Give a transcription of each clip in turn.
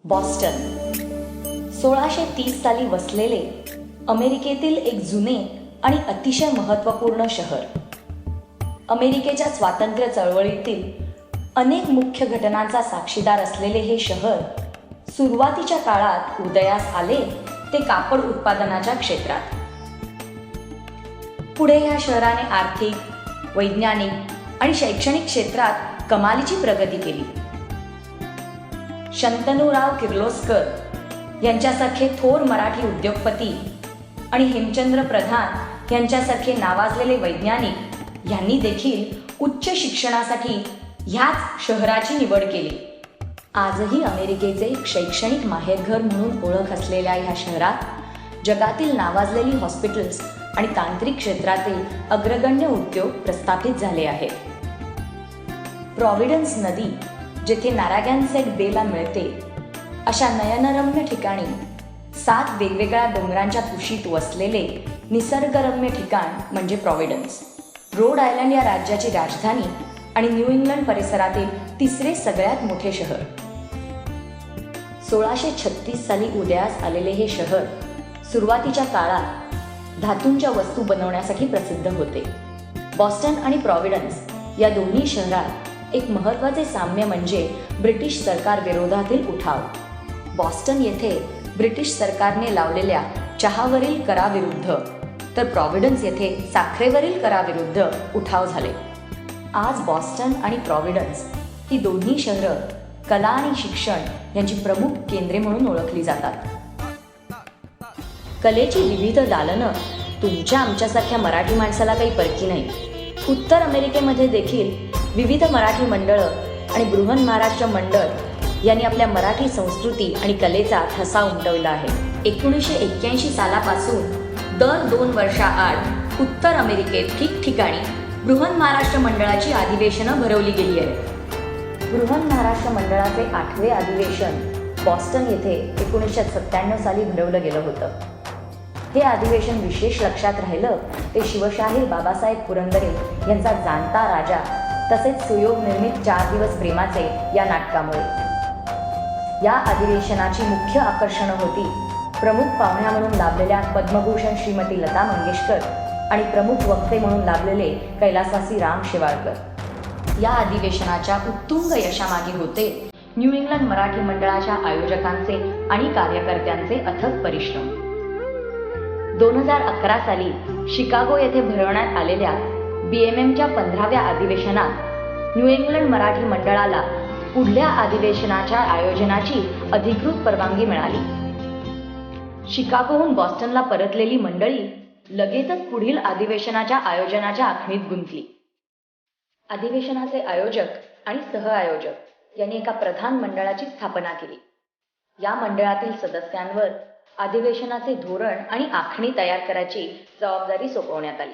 Boston 1630 साली वसलेले अमेरिकेतील एक जुने आणि अतिशय महत्त्वपूर्ण शहर. अमेरिकेच्या स्वातंत्र्य चळवळीतील अनेक मुख्य घटनांचा साक्षीदार असलेले हे शहर सुरुवातीच्या काळात उदयास आले ते कापड उत्पादनाच्या क्षेत्रात. पुढे ह्या शहराने आर्थिक, वैज्ञानिक आणि शैक्षणिक क्षेत्रात कमालीची प्रगती केली. शंतनुराव किर्लोस्कर यांच्यासारखे थोर मराठी उद्योगपती आणि हेमचंद्र प्रधान यांच्यासारखे नावाजलेले वैज्ञानिक यांनी देखील उच्च शिक्षणासाठी ह्याच शहराची निवड केली. आजही अमेरिकेचे एक शैक्षणिक माहेरघर म्हणून ओळख असलेल्या ह्या शहरात जगातील नावाजलेली हॉस्पिटल्स आणि तांत्रिक क्षेत्रातील अग्रगण्य उद्योग प्रस्थापित झाले आहेत. प्रॉव्हिडन्स नदी जेथे नारागॅनसेट बेला मिळते अशा नयनरम्य ठिकाणी 7 वेगवेगळ्या डोंगरांच्या कुशीत वसलेले निसर्गरम्य ठिकाण म्हणजे प्रॉव्हिडन्स. रोड आयलंड या राज्याची राजधानी आणि न्यू इंग्लंड परिसरातील तिसरे सगळ्यात मोठे शहर. 1636 साली उदयास आलेले हे शहर सुरुवातीच्या काळात धातूंच्या वस्तू बनवण्यासाठी प्रसिद्ध होते. बॉस्टन आणि प्रॉव्हिडन्स या दोन्ही शहरात एक महत्त्वाचे साम्य म्हणजे ब्रिटिश सरकार विरोधातील उठाव. बॉस्टन येथे ब्रिटिश सरकारने लावलेल्या चहावरील कराविरुद्ध तर प्रॉव्हिडन्स येथे साखरेवरील कराविरुद्ध उठाव झाले. आज बॉस्टन आणि प्रॉव्हिडन्स ही दोन्ही शहरं कला आणि शिक्षण यांची प्रमुख केंद्रे म्हणून ओळखली जातात. कलेची विविध दालनं तुमच्या आमच्यासारख्या मराठी माणसाला काही परकी नाही. उत्तर अमेरिकेमध्ये देखील विविध मराठी मंडळं आणि बृहन्महाराष्ट्र मंडळ यांनी आपल्या मराठी संस्कृती आणि कलेचा ठसा उमटवला आहे. 1981 सालापासून दर 2 वर्षाआड उत्तर अमेरिकेत ठिकठिकाणी बृहन्महाराष्ट्र मंडळाची अधिवेशनं भरवली गेली आहेत. बृहन्महाराष्ट्र मंडळाचे 8वे अधिवेशन बॉस्टन येथे 1997 साली भरवलं गेलं होतं. हे अधिवेशन विशेष लक्षात राहिलं ते शिवशाहीर बाबासाहेब पुरंदरे यांचा जाणता राजा तसेच सुयोग निर्मित 4 दिवस प्रेमाचे या नाटकामुळे. या अधिवेशनाची मुख्य आकर्षणं होती प्रमुख पाहुण्या म्हणून लाभलेल्या पद्मभूषण श्रीमती लता मंगेशकर आणि प्रमुख वक्ते म्हणून लाभलेले कैलासवासी राम शेवाळकर. या अधिवेशनाच्या उत्तुंग यशामागे होते न्यू इंग्लंड मराठी मंडळाच्या आयोजकांचे आणि कार्यकर्त्यांचे अथक परिश्रम. 2011 साली शिकागो येथे भरवण्यात आलेल्या BMMच्या 15व्या अधिवेशनात न्यू इंग्लंड मराठी मंडळाला पुढल्या अधिवेशनाच्या आयोजनाची अधिकृत परवानगी मिळाली. शिकागोहून बॉस्टनला परतलेली मंडळी लगेचच पुढील अधिवेशनाच्या आयोजनाच्या आखणीत गुंतली. अधिवेशनाचे आयोजक आणि सहआयोजक यांनी एका प्रधान मंडळाची स्थापना केली. या मंडळातील सदस्यांवर अधिवेशनाचे धोरण आणि आखणी तयार करायची जबाबदारी सोपवण्यात आली.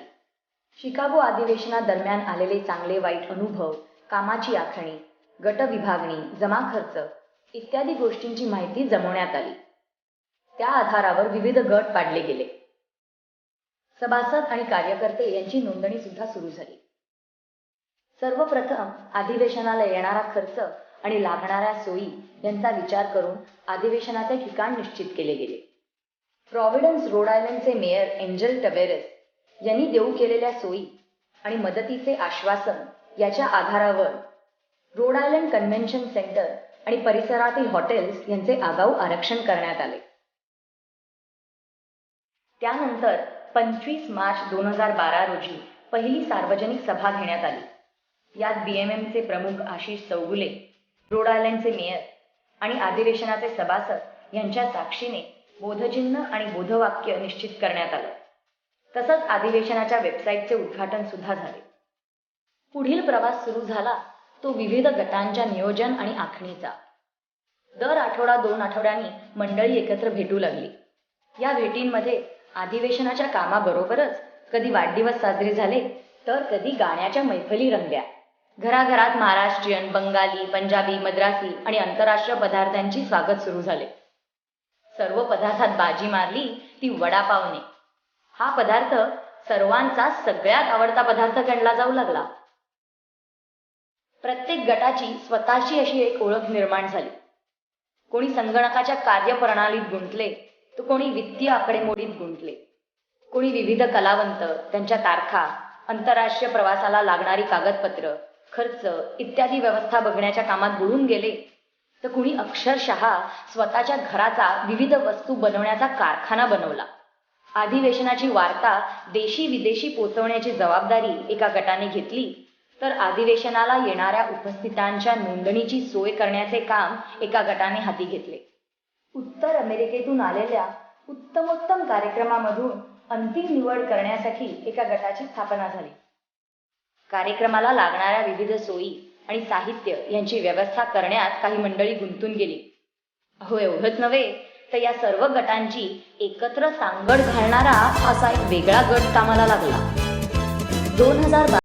शिकागो अधिवेशनादरम्यान आलेले चांगले वाईट अनुभव, कामाची आखणी, गट विभागणी, जमा खर्च इत्यादी गोष्टींची माहिती जमवण्यात आली. त्या आधारावर विविध गट पाडले गेले. सभासद आणि कार्यकर्ते यांची नोंदणी सुद्धा सुरू झाली. सर्वप्रथम अधिवेशनाला येणारा खर्च आणि लागणाऱ्या सोयी यांचा विचार करून अधिवेशनाचे ठिकाण निश्चित केले गेले. प्रॉव्हिडन्स रोड आयलंडचे मेयर एंजल टवेरेस यांनी देऊ केलेल्या सोयी आणि मदतीचे आश्वासन याच्या आधारावर रोड आयलंड कन्व्हेन्शन सेंटर आणि परिसरातील हॉटेल्स यांचे आगाऊ आरक्षण करण्यात आले. त्यानंतर 25 मार्च 2012 रोजी पहिली सार्वजनिक सभा घेण्यात आली. यात BMMचे प्रमुख आशिष चौगुले, रोड आयलंडचे मेयर आणि अधिवेशनाचे सभासद यांच्या साक्षीने बोधचिन्ह आणि बोधवाक्य निश्चित करण्यात आलं. तसंच अधिवेशनाच्या वेबसाईटचे उद्घाटन सुद्धा झाले. पुढील प्रवास सुरू झाला तो विविध गटांच्या नियोजन आणि आखणीचा. दर आठवडा 2 आठवड्यांनी मंडळी एकत्र भेटू लागली. या भेटींमध्ये अधिवेशनाच्या कामाबरोबरच कधी वाढदिवस साजरे झाले तर कधी गाण्याच्या मैफली रंगल्या. घराघरात महाराष्ट्रीयन, बंगाली, पंजाबी, मद्रासी आणि आंतरराष्ट्रीय पदार्थांची स्वागत सुरू झाले. सर्व पदार्थात बाजी मारली ती वडापावने. हा पदार्थ सर्वांचा सगळ्यात आवडता पदार्थ गणला जाऊ लागला. प्रत्येक गटाची स्वतःची अशी एक ओळख निर्माण झाली. कोणी संगणकाच्या कार्यप्रणालीत गुंतले, तर कोणी वित्तीय आकडेमोडीत गुंतले. कोणी विविध कलावंत, त्यांच्या तारखा, आंतरराष्ट्रीय प्रवासाला लागणारी कागदपत्र, खर्च इत्यादी व्यवस्था बघण्याच्या कामात बुडून गेले, तर कुणी अक्षरशः स्वतःच्या घराचा विविध वस्तू बनवण्याचा कारखाना बनवला. अधिवेशनाची वार्ता देशी विदेशी पोचवण्याची जबाबदारी एका गटाने घेतली, तर अधिवेशनाला येणाऱ्या उपस्थितांच्या नोंदणीची सोय करण्याचे काम एका गटाने हाती घेतले. उत्तर अमेरिकेतून आलेल्या उत्तमोत्तम कार्यक्रमामधून अंतिम निवड करण्यासाठी एका गटाची स्थापना झाली. कार्यक्रमाला लागणाऱ्या विविध सोयी आणि साहित्य यांची व्यवस्था करण्यात काही मंडळी गुंतून गेली. अहो, एवढंच नव्हे तर या सर्व गटांची एकत्र सांगड घालणारा असा एक वेगळा गट कामाला लागला. 2012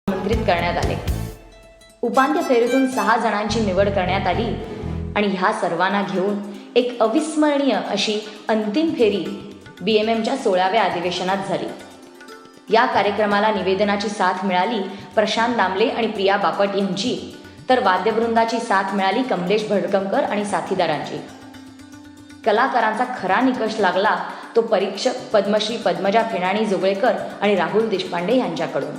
आमंत्रित करण्यात आले. उपांत्य फेरीतून 6 जणांची निवड करण्यात आली आणि ह्या सर्वांना घेऊन एक अविस्मरणीय अशी अंतिम फेरी BMMच्या 16व्या अधिवेशनात झाली. या कार्यक्रमाला निवेदनाची साथ मिळाली प्रशांत दामले आणि प्रिया बापट यांची, तर वाद्यवृंदाची साथ मिळाली कमलेश भडकमकर आणि साथीदारांची. कलाकारांचा खरा निकष लागला तो परीक्षक पद्मश्री पद्मजा फेणाणी जोगळेकर आणि राहुल देशपांडे यांच्याकडून.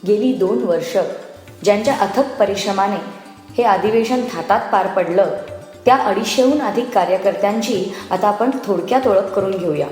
गेली 2 वर्ष ज्यांच्या अथक परिश्रमाने हे अधिवेशन थाटात पार पडलं, त्या 250हून अधिक कार्यकर्त्यांची आता आपण थोडक्यात ओळख करून घेऊया.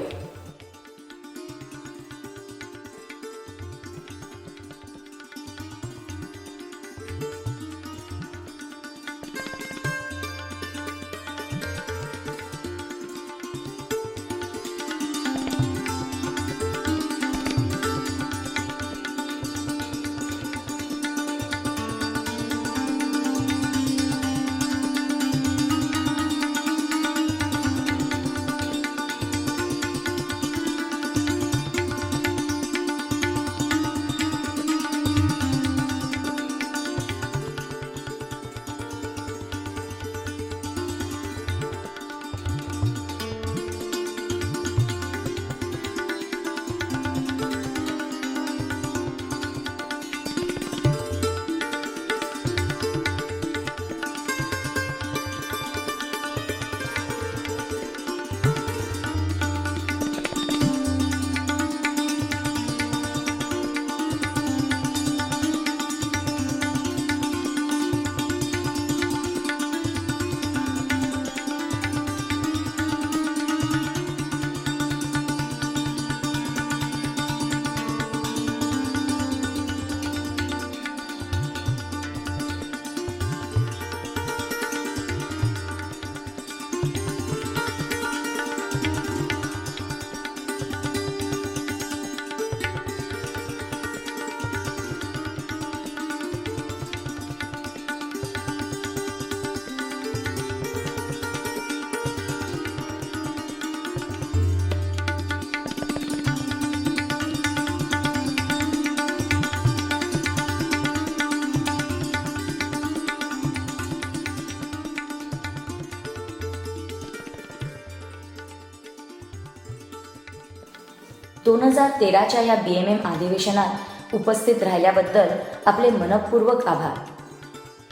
...2013च्या या BMM अधिवेशनात उपस्थित राहिल्याबद्दल आपले मनपूर्वक आभार.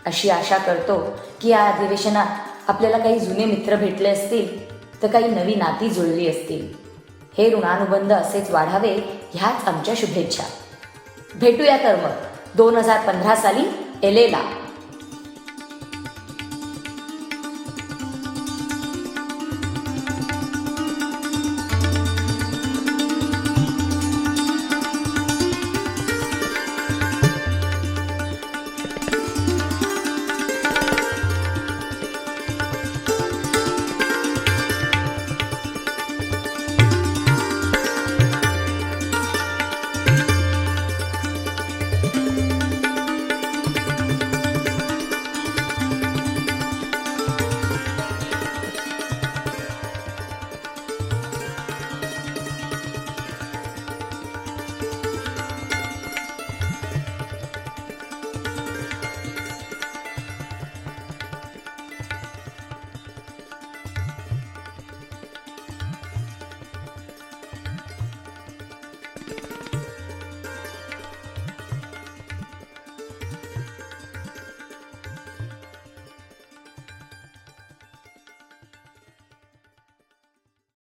अशी आशा करतो की या अधिवेशनात आपल्याला काही जुने मित्र भेटले असतील, तर काही नवी नाती जुळली असतील. हे ऋणानुबंध असेच वाढावे ह्याच आमच्या शुभेच्छा. भेटूया तर मग 2015 साली LA ला.